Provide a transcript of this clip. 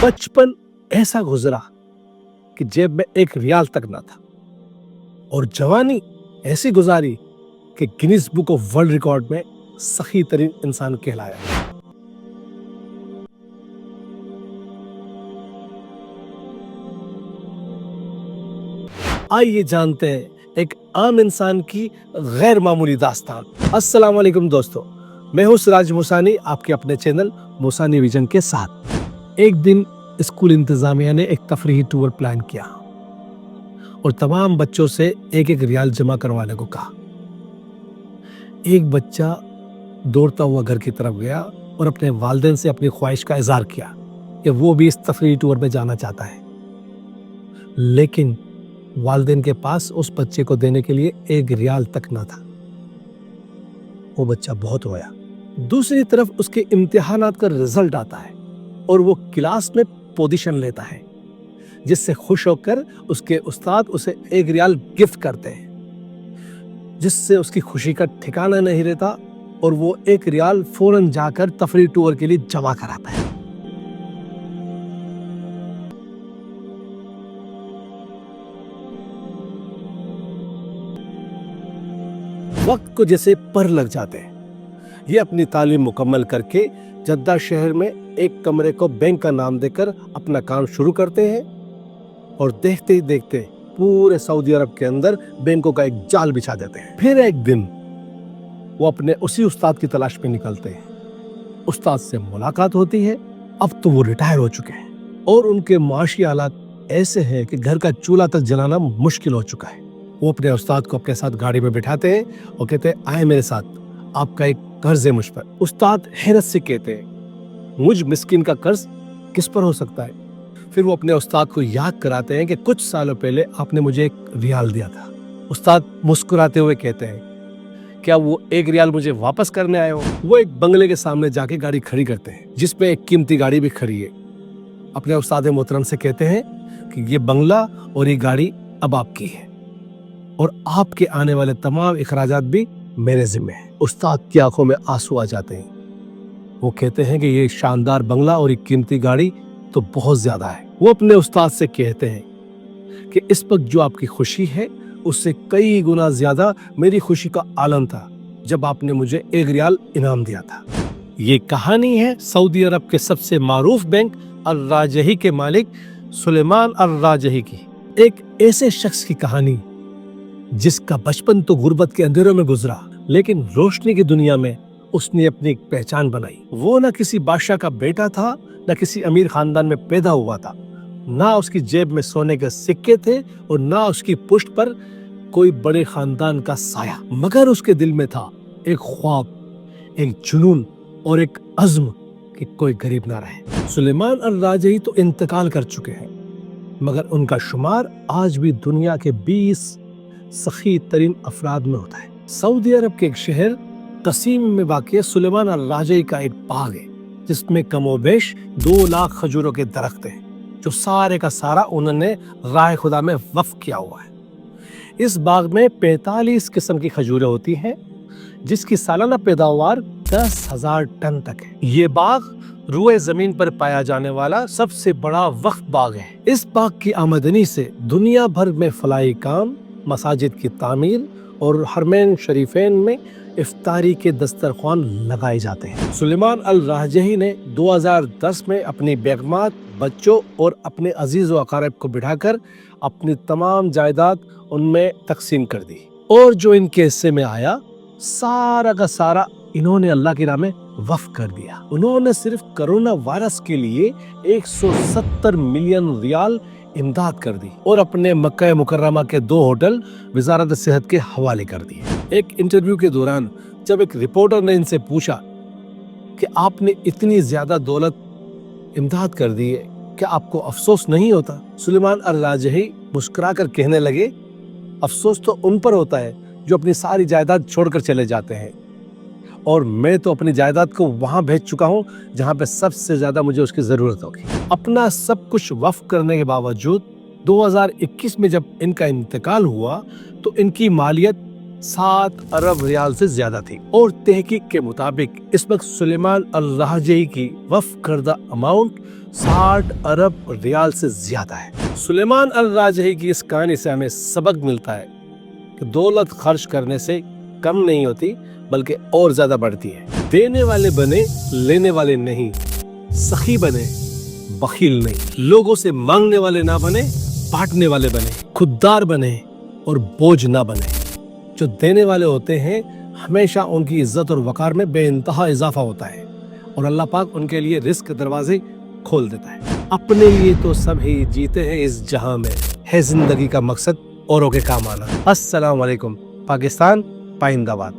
बचपन ऐसा गुजरा कि जेब में एक रियाल तक ना था, और जवानी ऐसी गुजारी कि Guinness book of world record में सही तरीन इंसान कहलाया। आइए जानते हैं एक आम इंसान की गैर मामूली दास्तान। अस्सलाम वालेकुम दोस्तों, मैं हूं सिराज मुसानी, आपके अपने चैनल मुसानी विजन के साथ। एक दिन स्कूल इंतजामिया ने एक तफरीही टूर प्लान किया और तमाम बच्चों से एक एक रियाल जमा करवाने को कहा। एक बच्चा दौड़ता हुआ घर की तरफ गया और अपने वालिदैन से अपनी ख्वाहिश का इजहार किया कि वो भी इस तफरीही टूर में जाना चाहता है, लेकिन वालिदैन के पास उस बच्चे को देने के लिए एक रियाल तक ना था। वो बच्चा बहुत रोया। दूसरी तरफ उसके इम्तिहानात का रिजल्ट आता है और वो क्लास में पोजीशन लेता है, जिससे खुश होकर उसके उस्ताद उसे एक रियाल गिफ्ट करते हैं, जिससे उसकी खुशी का ठिकाना नहीं रहता और वो एक रियाल फौरन जाकर तफरीही टूर के लिए जमा कराता है। वक्त को जैसे पर लग जाते हैं। ये अपनी तालीम मुकम्मल करके जद्दा शहर में एक कमरे को बैंक का नाम देकर अपना काम शुरू करते हैं और देखते ही देखते पूरे सऊदी अरब के अंदर बैंकों का एक जाल बिछा देते हैं। फिर एक दिन वो अपने उसी उस्ताद की तलाश में निकलते हैं। उस्ताद से मुलाकात होती है। अब तो वो रिटायर हो चुके हैं और उनके माशी हालात ऐसे हैं कि घर का चूल्हा तक जलाना मुश्किल हो चुका है। वो अपने उस्ताद को अपने साथ गाड़ी में बिठाते हैं और कहते हैं, आए मेरे साथ, आपका एक कर्ज है मुझ पर। उस्ताद हैरत से कहते हैं, मुझ मिस्किन का कर्ज किस पर हो सकता है? फिर वो अपने उस्ताद को याद कराते हैं कि कुछ सालों पहले आपने मुझे एक रियाल दिया था। उस्ताद मुस्कुराते हुए कहते हैं, क्या वो एक रियाल मुझे वापस करने आए हो? वो एक बंगले के सामने जाके गाड़ी खड़ी करते हैं, जिसमें एक कीमती गाड़ी भी खड़ी है। अपने उस्ताद मोहतरम से कहते हैं कि ये बंगला और ये गाड़ी अब आपकी है और आपके आने वाले तमाम इखराजात भी मेरे जिम्मे हैं। उस्ताद की आंखों में आंसू आ जाते हैं। वो कहते हैं कि ये शानदार बंगला और ये कीमती गाड़ी तो बहुत ज्यादा है। वो अपने उस्ताद से कहते हैं कि इस वक्त जो आपकी खुशी है उससे कई गुना ज्यादा मेरी खुशी का आलम था जब आपने मुझे एक रियाल इनाम दिया था। ये कहानी है सऊदी अरब के सबसे मारूफ बैंक अल राजही के मालिक सुलेमान अल राजही की। एक ऐसे शख्स की कहानी जिसका बचपन तो गुर्बत के अंधेरों में गुजरा, लेकिन रोशनी की दुनिया में उसने अपनी एक पहचान बनाई। वो ना किसी बादशाह का बेटा था, ना किसी अमीर खानदान में पैदा हुआ था, ना उसकी जेब में सोने के सिक्के थे और ना उसकी पुश्त पर कोई बड़े खानदान का साया, मगर उसके दिल में था एक ख्वाब, एक जुनून और एक अज़्म कि कोई गरीब ना रहे। सुलेमान अल राजही तो इंतकाल कर चुके हैं, मगर उनका शुमार आज भी दुनिया के 20 सखी तरीन अफराद में होता है। सऊदी अरब के एक शहर कसीम में वाक़ सुलेमान अल राजही का एक बाग है, जिसमें कमोबेश 2 लाख खजूरों के दरख्त हैं, जो सारे का सारा उन्होंने राह खुदा में वक्फ किया हुआ है। इस बाग में 45 किस्म की खजूरें होती हैं, जिसकी सालाना पैदावार 10,000 टन तक है। ये बाग रुए जमीन पर पाया जाने वाला सबसे बड़ा वक्फ बाग है। इस बाग की आमदनी से दुनिया भर में फलाई काम, मसाजिद की तामीर और हरमैन शरीफैन में इफ्तारी के दस्तरख्वान लगाए जाते हैं। सुलेमान अल राजही ने 2010 में अपनी बेगमात, बच्चों और अपने अजीज व अकारिब को बिठाकर अपनी तमाम जायदाद उनमें तकसीम कर दी, और जो इनके हिस्से में आया सारा का सारा इन्होंने अल्लाह की राह में वक्फ कर दिया। उन्होंने सिर्फ कोरोना वायरस के लिए 170 मिलियन रियाल इमदाद कर दी और अपने मक्का मुकर्रमा के 2 होटल वजारत सेहत के हवाले कर दिए। एक इंटरव्यू के दौरान जब एक रिपोर्टर ने इनसे पूछा कि आपने इतनी ज्यादा दौलत इमदाद कर दी है, क्या आपको अफसोस नहीं होता? सुलेमान अल राजही मुस्कुराकर कहने लगे, अफसोस तो उन पर होता है जो अपनी सारी जायदाद छोड़कर चले जाते हैं, और मैं तो अपनी जायदाद को वहां भेज चुका हूं जहां पे सबसे ज्यादा मुझे उसकी जरूरत होगी। अपना सब कुछ वक्फ करने के बावजूद 2021 में जब इनका इंतकाल हुआ तो इनकी मालियत 7 अरब रियाल से ज्यादा थी और तहकीक के मुताबिक इस वक्त सुलेमान अल-राहजई की वफ़ करदा अमाउंट 60 अरब रियाल से ज्यादा है। सुलेमान अल-राहजई की इस कहानी से हमें सबक मिलता है कि दौलत खर्च करने से कम नहीं होती बल्कि और ज्यादा बढ़ती है। देने वाले बने, लेने वाले नहीं। सखी बने, बखील नहीं। लोगों से मांगने वाले ना बने, बांटने वाले बने। खुददार बने और बोझ ना बने। जो देने वाले होते हैं हमेशा उनकी इज्जत और वकार में बेइंतहा इजाफा होता है और अल्लाह पाक उनके लिए रिस्क के दरवाजे खोल देता है। अपने लिए तो सब ही जीते हैं इस जहां में, है जिंदगी का मकसद औरों के काम आना। अस्सलाम वालेकुम। पाकिस्तान पाइंदाबाद।